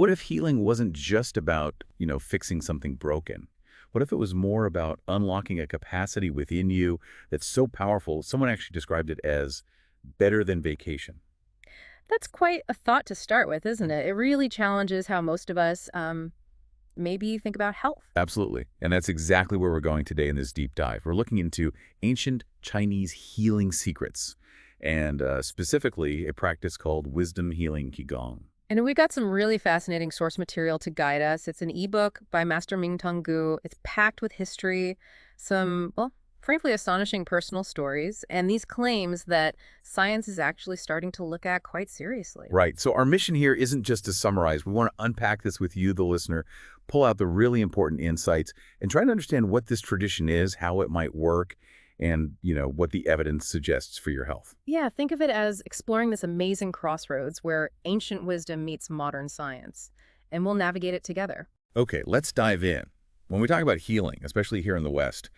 What if healing wasn't just about, fixing something broken? What if it was more about unlocking a capacity within you that's so powerful, someone actually described it as better than vacation? That's quite a thought to start with, isn't it? It really challenges how most of us maybe think about health. Absolutely. And that's exactly where we're going today in this deep dive. We're looking into ancient Chinese healing secrets, and specifically a practice called wisdom healing Qigong. And we got some really fascinating source material to guide us. It's an ebook by Master Ming Gu. It's packed with history, some, well, frankly astonishing personal stories, and these claims that science is actually starting to look at quite seriously. Right. So our mission here isn't just to summarize. We want to unpack this with you, the listener, pull out the really important insights, and try to understand what this tradition is, how it might work, and, what the evidence suggests for your health. Yeah, think of it as exploring this amazing crossroads where ancient wisdom meets modern science, and we'll navigate it together. Okay, let's dive in. When we talk about healing, especially here in the West,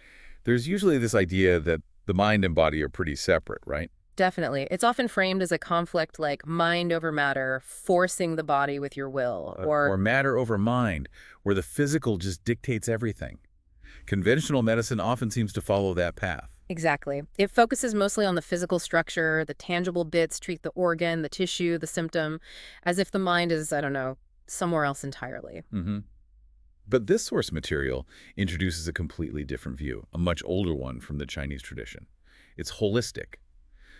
there's usually this idea that the mind and body are pretty separate, right? Definitely. It's often framed as a conflict like mind over matter, forcing the body with your will, Or or matter over mind, where the physical just dictates everything. Conventional medicine often seems to follow that path. exactly. It focuses mostly on the physical structure, the tangible bits treat the organ, the tissue, the symptom, as if the mind is, I don't know, somewhere else entirely. hmm But this source material introduces a completely different view, a much older one from the Chinese tradition. It's holistic.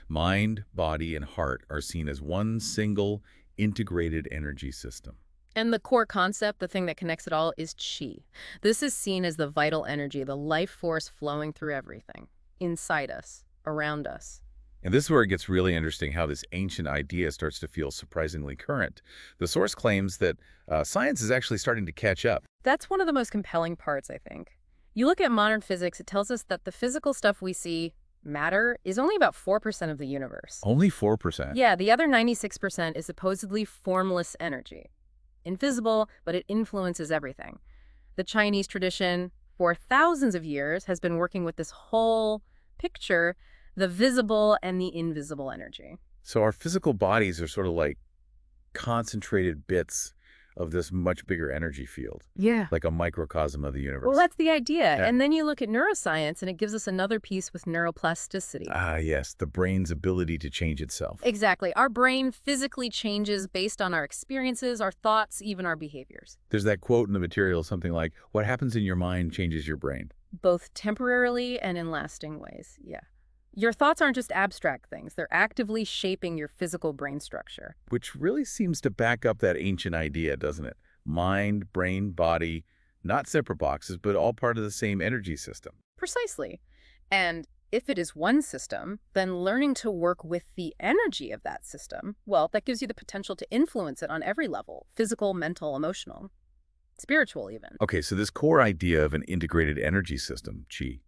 Mind, body, and heart are seen as one single, integrated energy system. And the core concept, the thing that connects it all, is qi. This is seen as the vital energy, the life force flowing through everything, inside us, around us. And this is where it gets really interesting how this ancient idea starts to feel surprisingly current. The source claims that science is actually starting to catch up. That's one of the most compelling parts, I think. You look at modern physics, it tells us that the physical stuff we see, matter, is only about 4% of the universe. Only 4%. Yeah, the other 96% is supposedly formless energy. Invisible, but it influences everything. The Chinese tradition, for thousands of years, has been working with this whole picture, the visible and the invisible energy. So our physical bodies are sort of like concentrated bits of this much bigger energy field, Yeah. like a microcosm of the Well, universe. that's the idea. Yeah. And then you look at neuroscience, and it gives us another piece with neuroplasticity. Ah, yes, the brain's ability to change itself. Exactly. Our brain physically changes based on our experiences, our thoughts, even our behaviors, There's that quote in the material, something like, what happens in your mind changes your brain. both temporarily and in lasting ways. Yeah. Your thoughts aren't just abstract things, they're actively shaping your physical brain structure. Which really seems to back up that ancient idea, doesn't it? Mind, brain, body, not separate boxes, but all part of the same energy system. Precisely. And if it is one system, then learning to work with the energy of that system, well, that gives you the potential to influence it on every level, physical, mental, emotional, spiritual even. Okay, so this core idea of an integrated energy system, Qi,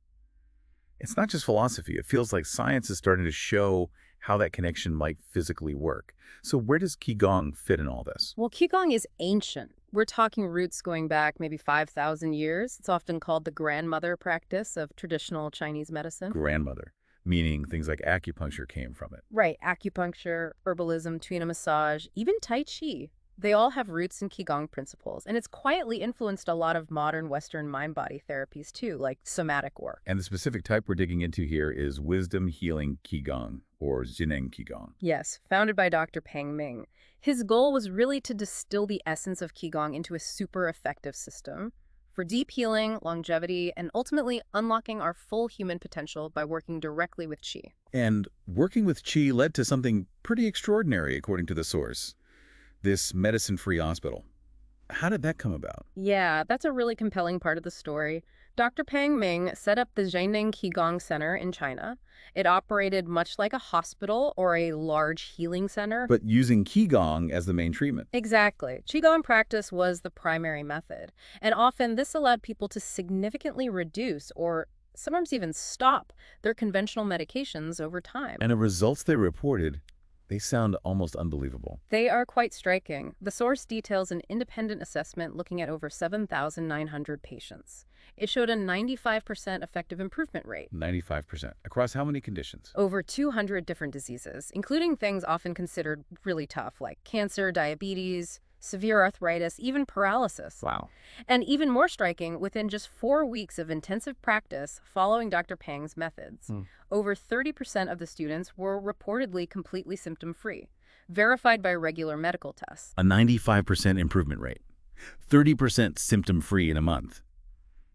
it's not just philosophy. It feels like science is starting to show how that connection might physically work. So where does Qigong fit in all this? Well, Qigong is ancient. We're talking roots going back maybe 5,000 years. It's often called the grandmother practice of traditional Chinese medicine. Grandmother, meaning things like acupuncture came from it. Right, acupuncture, herbalism, Tuina massage, even Tai Chi. They all have roots in Qigong principles, and it's quietly influenced a lot of modern Western mind-body therapies too, like somatic work. And the specific type we're digging into here is wisdom healing Qigong, or Zineng Qigong. Yes, founded by Dr. Peng Ming. His goal was really to distill the essence of Qigong into a super effective system for deep healing, longevity, and ultimately unlocking our full human potential by working directly with Qi. And working with Qi led to something pretty extraordinary, according to the source. This medicine-free hospital. How did that come about? Yeah, that's a really compelling part of the story. Dr. Peng Ming set up the Jianing Qigong Center in China. It operated much like a hospital or a large healing center. But using Qigong as the main treatment. Exactly. Qigong practice was the primary method, and often this allowed people to significantly reduce or sometimes even stop their conventional medications over time. And the results they reported, they sound almost unbelievable. They are quite striking. The source details an independent assessment looking at over 7,900 patients. It showed a 95% effective improvement rate. 95%. Across how many conditions? Over 200 different diseases, including things often considered really tough, like cancer, diabetes, severe arthritis, even paralysis. Wow. And even more striking, within just 4 weeks of intensive practice following Dr. Peng's methods, over 30% of the students were reportedly completely symptom-free, verified by regular medical tests. A 95% improvement rate. 30% symptom-free in a month.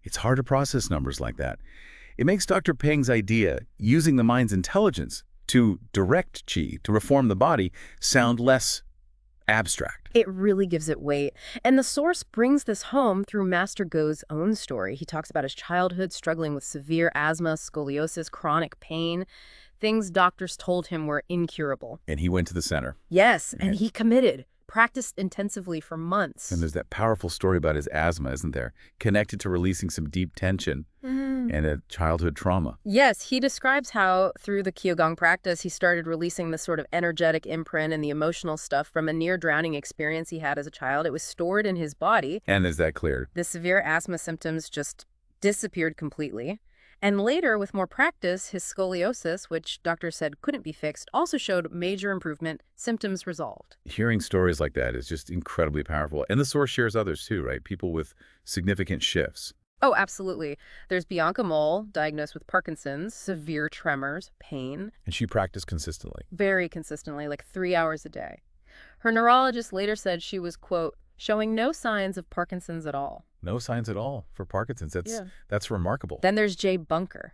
It's hard to process numbers like that. It makes Dr. Peng's idea, using the mind's intelligence to direct qi, to reform the body, sound less abstract. It really gives it weight. And the source brings this home through Master Go's own story. He talks about his childhood struggling with severe asthma, scoliosis, chronic pain, things doctors told him were incurable. And he went to the center. Yes, and he committed, practiced intensively for months. And there's that powerful story about his asthma, isn't there? Connected to releasing some deep tension and a childhood trauma. Yes, he describes how through the Qigong practice, he started releasing this sort of energetic imprint and the emotional stuff from a near-drowning experience he had as a child. It was stored in his body. And is that cleared? The severe asthma symptoms just disappeared completely. And later, with more practice, his scoliosis, which doctors said couldn't be fixed, also showed major improvement, symptoms resolved. Hearing stories like that is just incredibly powerful. And the source shares others too, right? People with significant shifts. Oh, absolutely. There's Bianca Mole, diagnosed with Parkinson's, severe tremors, pain. And she practiced consistently. Very consistently, like 3 hours a day. Her neurologist later said she was, quote, showing no signs of Parkinson's at all. No signs at all for Parkinson's. That's remarkable. Then there's Jay Bunker.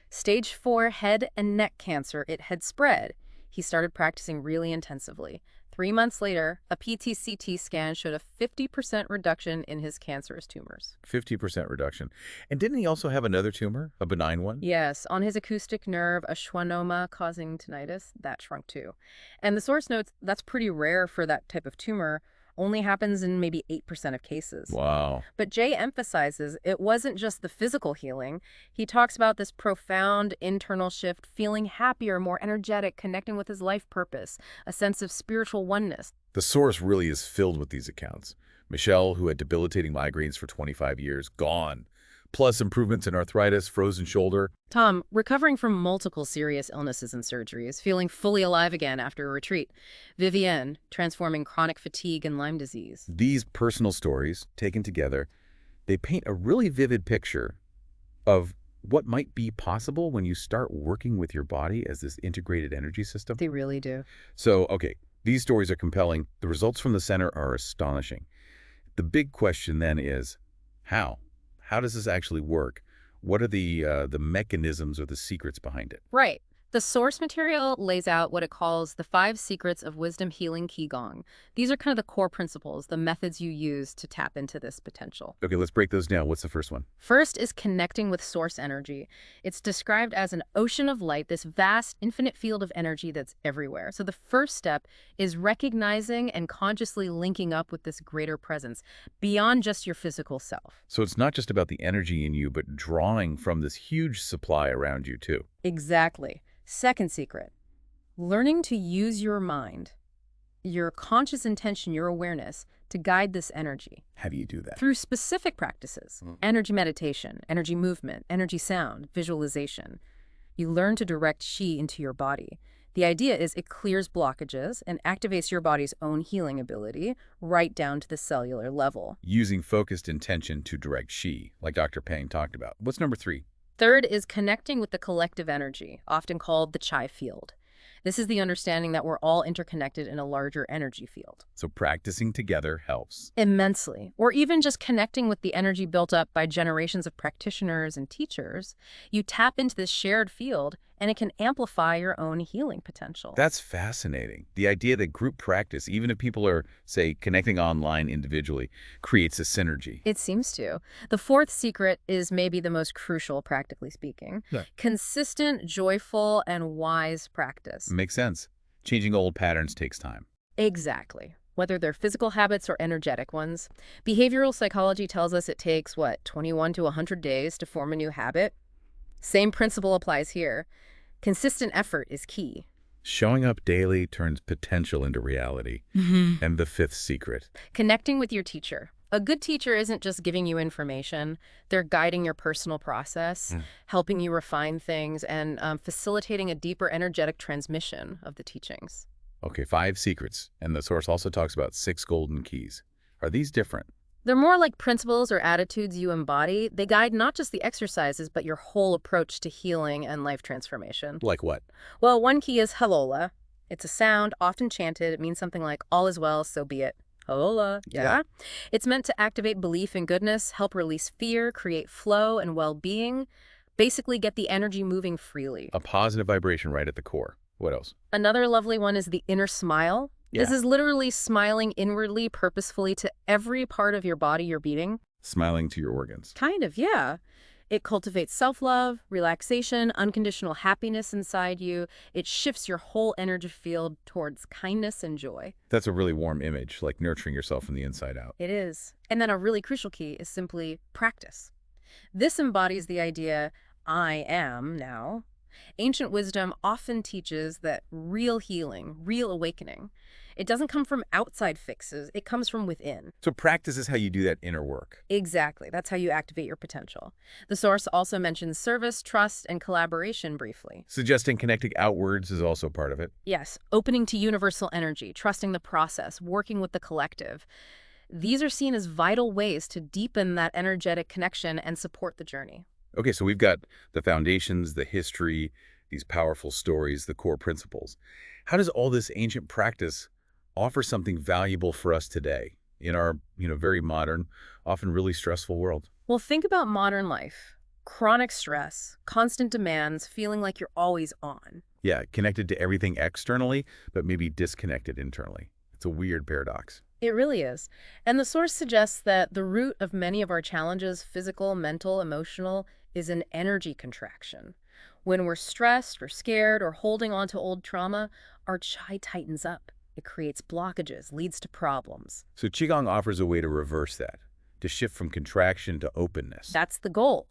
Stage 4 head and neck cancer. It had spread. He started practicing really intensively. 3 months later, a PT-CT scan showed a 50% reduction in his cancerous tumors. 50% reduction. And didn't he also have another tumor, a benign one? Yes, on his acoustic nerve, a schwannoma causing tinnitus, that shrunk too. And the source notes that's pretty rare for that type of tumor, only happens in maybe 8% of cases. Wow. But Jay emphasizes it wasn't just the physical healing. He talks about this profound internal shift, feeling happier, more energetic, connecting with his life purpose, a sense of spiritual oneness. The source really is filled with these accounts. Michelle, who had debilitating migraines for 25 years, gone. Plus improvements in arthritis, frozen shoulder. Tom, recovering from multiple serious illnesses and surgeries, feeling fully alive again after a retreat. Vivienne, transforming chronic fatigue and Lyme disease. These personal stories, taken together, they paint a really vivid picture of what might be possible when you start working with your body as this integrated energy system. They really do. So, okay, these stories are compelling. The results from the center are astonishing. The big question then is, how? How does this actually work? What are the mechanisms or the secrets behind it? Right. The source material lays out what it calls the 5 secrets of wisdom healing Qigong. These are kind of the core principles, the methods you use to tap into this potential. Okay, let's break those down. What's the first one? First is connecting with source energy. It's described as an ocean of light, this vast, infinite field of energy that's everywhere. So the first step is recognizing and consciously linking up with this greater presence beyond just your physical self. So it's not just about the energy in you, but drawing from this huge supply around you too. Exactly. Second secret, learning to use your mind, your conscious intention, your awareness, to guide this energy. How do you do that? Through specific practices, energy meditation, energy movement, energy sound, visualization. You learn to direct qi into your body. The idea is it clears blockages and activates your body's own healing ability right down to the cellular level. Using focused intention to direct qi, like Dr. Peng talked about. What's number 3? Third is connecting with the collective energy, often called the Chi field. This is the understanding that we're all interconnected in a larger energy field. So practicing together helps. Immensely. Or even just connecting with the energy built up by generations of practitioners and teachers, you tap into this shared field and it can amplify your own healing potential. That's fascinating. The idea that group practice, even if people are, say, connecting online individually, creates a synergy. It seems to. The fourth secret is maybe the most crucial, practically speaking. Yeah. Consistent, joyful, and wise practice. Makes sense. Changing old patterns takes time. Exactly. Whether they're physical habits or energetic ones. Behavioral psychology tells us it takes, 21 to 100 days to form a new habit? Same principle applies here. Consistent effort is key. Showing up daily turns potential into reality. And the fifth secret. Connecting with your teacher. A good teacher isn't just giving you information. They're guiding your personal process, helping you refine things, and facilitating a deeper energetic transmission of the teachings. Okay, 5 secrets. And the source also talks about 6 golden keys. Are these different? They're more like principles or attitudes you embody. They guide not just the exercises, but your whole approach to healing and life transformation. Like what? Well, one key is halola. It's a sound, often chanted. It means something like, all is well, so be it. Halola, Yeah. yeah? It's meant to activate belief in goodness, help release fear, create flow and well-being, basically get the energy moving freely. A positive vibration right at the core. What else? Another lovely one is the inner smile. This Yeah. is literally smiling inwardly, purposefully to every part of your body you're beating. Smiling to your organs. Kind of, yeah. It cultivates self-love, relaxation, unconditional happiness inside you. It shifts your whole energy field towards kindness and joy. That's a really warm image, like nurturing yourself from the inside out. It is. And then a really crucial key is simply practice. This embodies the idea, I am now. Ancient wisdom often teaches that real healing, real awakening, it doesn't come from outside fixes, it comes from within. So practice is how you do that inner work. Exactly. That's how you activate your potential. The source also mentions service, trust, and collaboration briefly. Suggesting connecting outwards is also part of it. Yes, opening to universal energy, trusting the process, working with the collective. These are seen as vital ways to deepen that energetic connection and support the journey. Okay, so we've got the foundations, the history, these powerful stories, the core principles. How does all this ancient practice offer something valuable for us today in our, very modern, often really stressful world? Well, think about modern life. Chronic stress, constant demands, feeling like you're always on. Yeah, connected to everything externally, but maybe disconnected internally. It's a weird paradox. It really is. And the source suggests that the root of many of our challenges, physical, mental, emotional, is an energy contraction. When we're stressed or scared or holding on to old trauma, our chi tightens up. It creates blockages, leads to problems. So Qigong offers a way to reverse that, to shift from contraction to openness. That's the goal.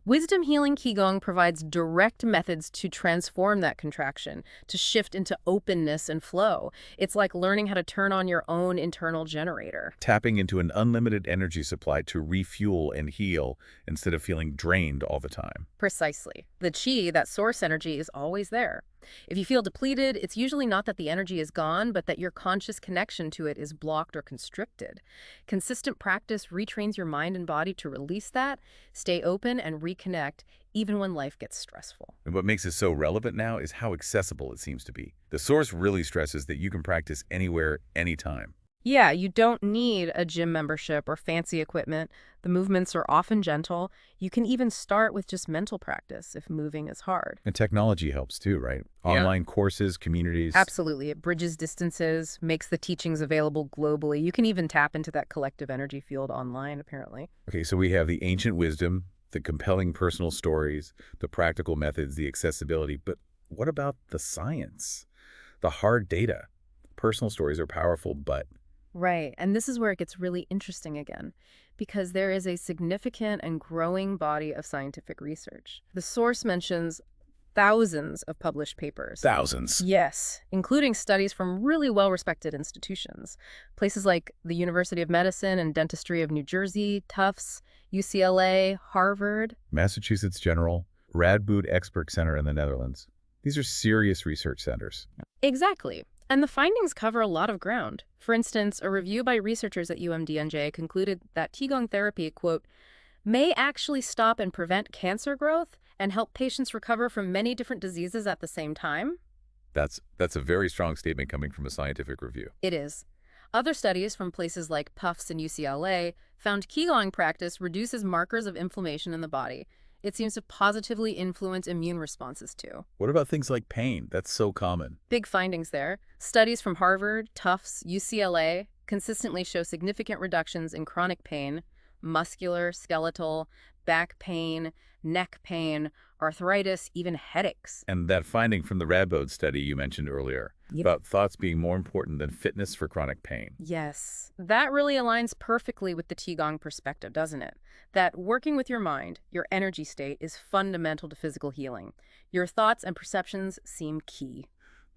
Wisdom Healing Qigong provides direct methods to transform that contraction, to shift into openness and flow. It's like learning how to turn on your own internal generator. Tapping into an unlimited energy supply to refuel and heal instead of feeling drained all the time. Precisely. The qi, that source energy, is always there. If you feel depleted, it's usually not that the energy is gone, but that your conscious connection to it is blocked or constricted. Consistent practice retrains your mind and body to release that, stay open, and reconnect, even when life gets stressful. And what makes it so relevant now is how accessible it seems to be. The source really stresses that you can practice anywhere, anytime. Yeah, you don't need a gym membership or fancy equipment. The movements are often gentle. You can even start with just mental practice if moving is hard. And technology helps too, right? Yeah. Online courses, communities. Absolutely. It bridges distances, makes the teachings available globally. You can even tap into that collective energy field online, apparently. Okay, so we have the ancient wisdom, the compelling personal stories, the practical methods, the accessibility. But what about the science? The hard data? Personal stories are powerful, but Right. And this is where it gets really interesting again, because there is a significant and growing body of scientific research. The source mentions thousands of published papers. thousands. Yes, including studies from really well-respected institutions. Places like the University of Medicine and Dentistry of New Jersey, Tufts, UCLA, Harvard. Massachusetts General, Radboud Expert Center in the Netherlands. These are serious research centers. Exactly. And the findings cover a lot of ground. For instance, a review by researchers at UMDNJ concluded that Qigong therapy, quote, may actually stop and prevent cancer growth and help patients recover from many different diseases at the same time. That's a very strong statement coming from a scientific review. It is. Other studies from places like Tufts and UCLA found Qigong practice reduces markers of inflammation in the body. It seems to positively influence immune responses too. What about things like pain? That's so common. Big findings there. Studies from Harvard, Tufts, UCLA consistently show significant reductions in chronic pain, muscular, skeletal, back pain, neck pain, arthritis, even headaches. And that finding from the Radboud study you mentioned earlier, Yep. about thoughts being more important than fitness for chronic pain. Yes, that really aligns perfectly with the Qigong perspective, doesn't it? That working with your mind, your energy state, is fundamental to physical healing. Your thoughts and perceptions seem key.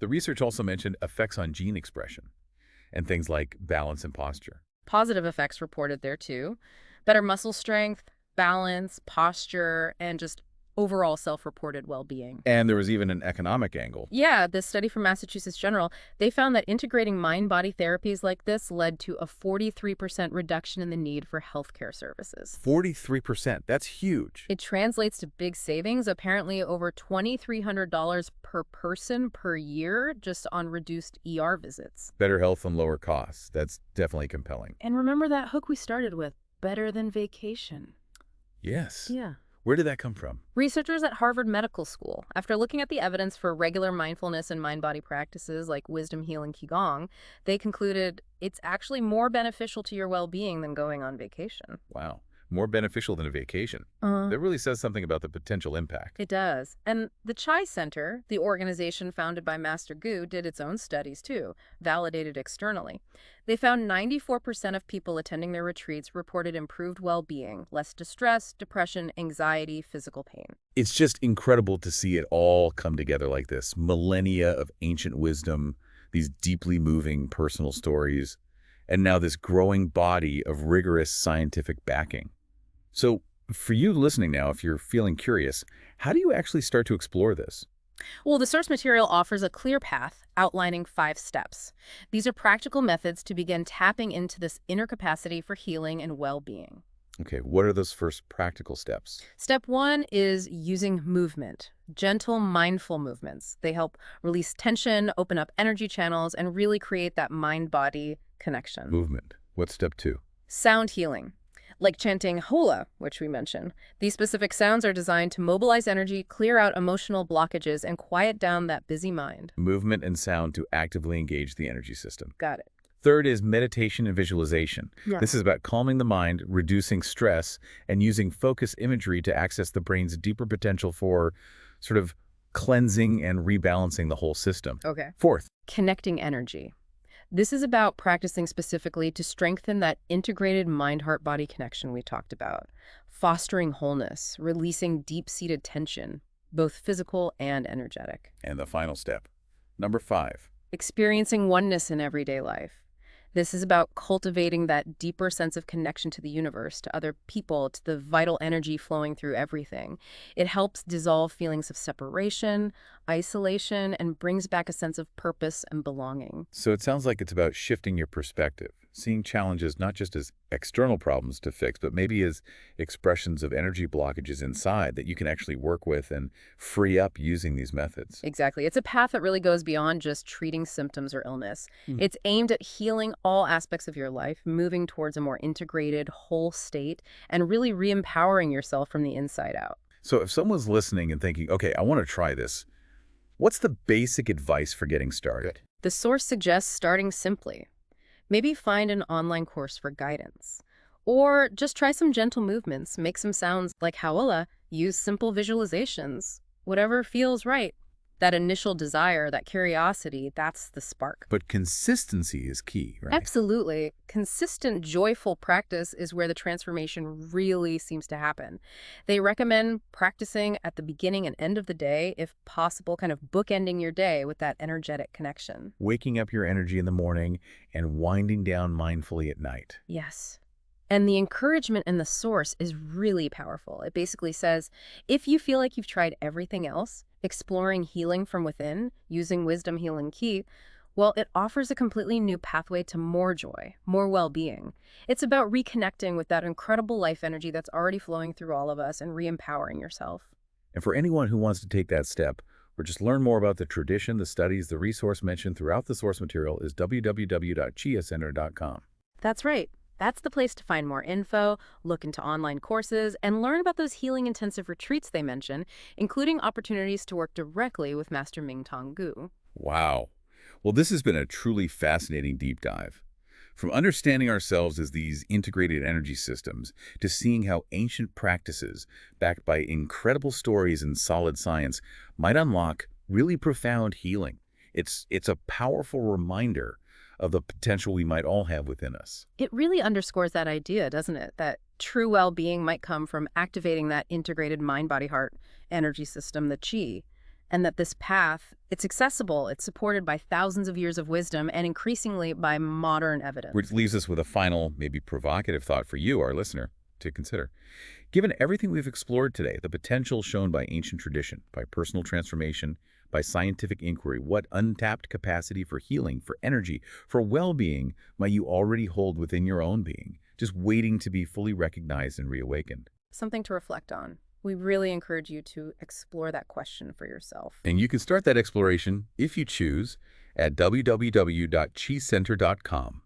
The research also mentioned effects on gene expression and things like balance and posture. Positive effects reported there too. Better muscle strength, balance, posture, and just overall self-reported well-being. And there was even an economic angle. Yeah, this study from Massachusetts General, they found that integrating mind-body therapies like this led to a 43% reduction in the need for healthcare services. 43%. That's huge. It translates to big savings, apparently over $2,300 per person per year just on reduced ER visits. Better health and lower costs. That's definitely compelling. And remember that hook we started with, better than vacation. Yes. Yeah. Where did that come from? Researchers at Harvard Medical School, after looking at the evidence for regular mindfulness and mind-body practices like wisdom healing Qigong, they concluded it's actually more beneficial to your well-being than going on vacation. Wow. More beneficial than a vacation. That really says something about the potential impact. It does. And the Chai Center, the organization founded by Master Gu, did its own studies too, validated externally. They found 94% of people attending their retreats reported improved well-being, less distress, depression, anxiety, physical pain. It's just incredible to see it all come together like this. Millennia of ancient wisdom, these deeply moving personal stories, and now this growing body of rigorous scientific backing. So for you listening now, if you're feeling curious, how do you actually start to explore this? Well, the source material offers a clear path outlining 5 steps. These are practical methods to begin tapping into this inner capacity for healing and well-being. Okay, what are those first practical steps? Step 1 is using movement, gentle, mindful movements. They help release tension, open up energy channels, and really create that mind-body connection. Movement. What's step 2? Sound healing, like chanting hola, which we mentioned. These specific sounds are designed to mobilize energy, clear out emotional blockages, and quiet down that busy mind. Movement and sound to actively engage the energy system. Got it. Third is meditation and visualization. Yeah. This is about calming the mind, reducing stress, and using focus imagery to access the brain's deeper potential for sort of cleansing and rebalancing the whole system. Okay. Fourth, Connecting energy. This is about practicing specifically to strengthen that integrated mind-heart-body connection we talked about, fostering wholeness, releasing deep-seated tension, both physical and energetic. and the final step, number 5. Experiencing oneness in everyday life. This is about cultivating that deeper sense of connection to the universe, to other people, to the vital energy flowing through everything. It helps dissolve feelings of separation, isolation, and brings back a sense of purpose and belonging. So it sounds like it's about shifting your perspective, seeing challenges not just as external problems to fix, but maybe as expressions of energy blockages inside that you can actually work with and free up using these methods. Exactly. It's a path that really goes beyond just treating symptoms or illness. It's aimed at healing all aspects of your life, moving towards a more integrated, whole state, and really re-empowering yourself from the inside out. So if someone's listening and thinking, okay, I want to try this, what's the basic advice for getting started? The source suggests starting simply. Maybe find an online course for guidance. Or just try some gentle movements, make some sounds like howala, use simple visualizations. Whatever feels right. That initial desire, that curiosity, that's the spark. But consistency is key, right? Absolutely. Consistent, joyful practice is where the transformation really seems to happen. They recommend practicing at the beginning and end of the day, if possible, kind of bookending your day with that energetic connection. Waking up your energy in the morning and winding down mindfully at night. Yes. And the encouragement in the source is really powerful. It basically says, if you feel like you've tried everything else, exploring healing from within, using wisdom healing Qi, well, it offers a completely new pathway to more joy, more well-being. It's about reconnecting with that incredible life energy that's already flowing through all of us and re-empowering yourself. And for anyone who wants to take that step, or just learn more about the tradition, the studies, the resource mentioned throughout the source material is www.chiacenter.com. That's right. That's the place to find more info, look into online courses, and learn about those healing intensive retreats they mention, including opportunities to work directly with Master Mingtong Gu. Wow. Well, this has been a truly fascinating deep dive. From understanding ourselves as these integrated energy systems to seeing how ancient practices, backed by incredible stories and solid science, might unlock really profound healing. It's a powerful reminder of the potential we might all have within us. It really underscores that idea, doesn't it? That true well-being might come from activating that integrated mind-body-heart energy system, the Qi, and that this path, it's accessible, it's supported by thousands of years of wisdom, and increasingly by modern evidence. Which leaves us with a final, maybe provocative thought for you, our listener. to consider. Given everything we've explored today, the potential shown by ancient tradition, by personal transformation, by scientific inquiry, what untapped capacity for healing, for energy, for well-being might you already hold within your own being, just waiting to be fully recognized and reawakened? Something to reflect on. We really encourage you to explore that question for yourself. And you can start that exploration, if you choose, at www.chicenter.com.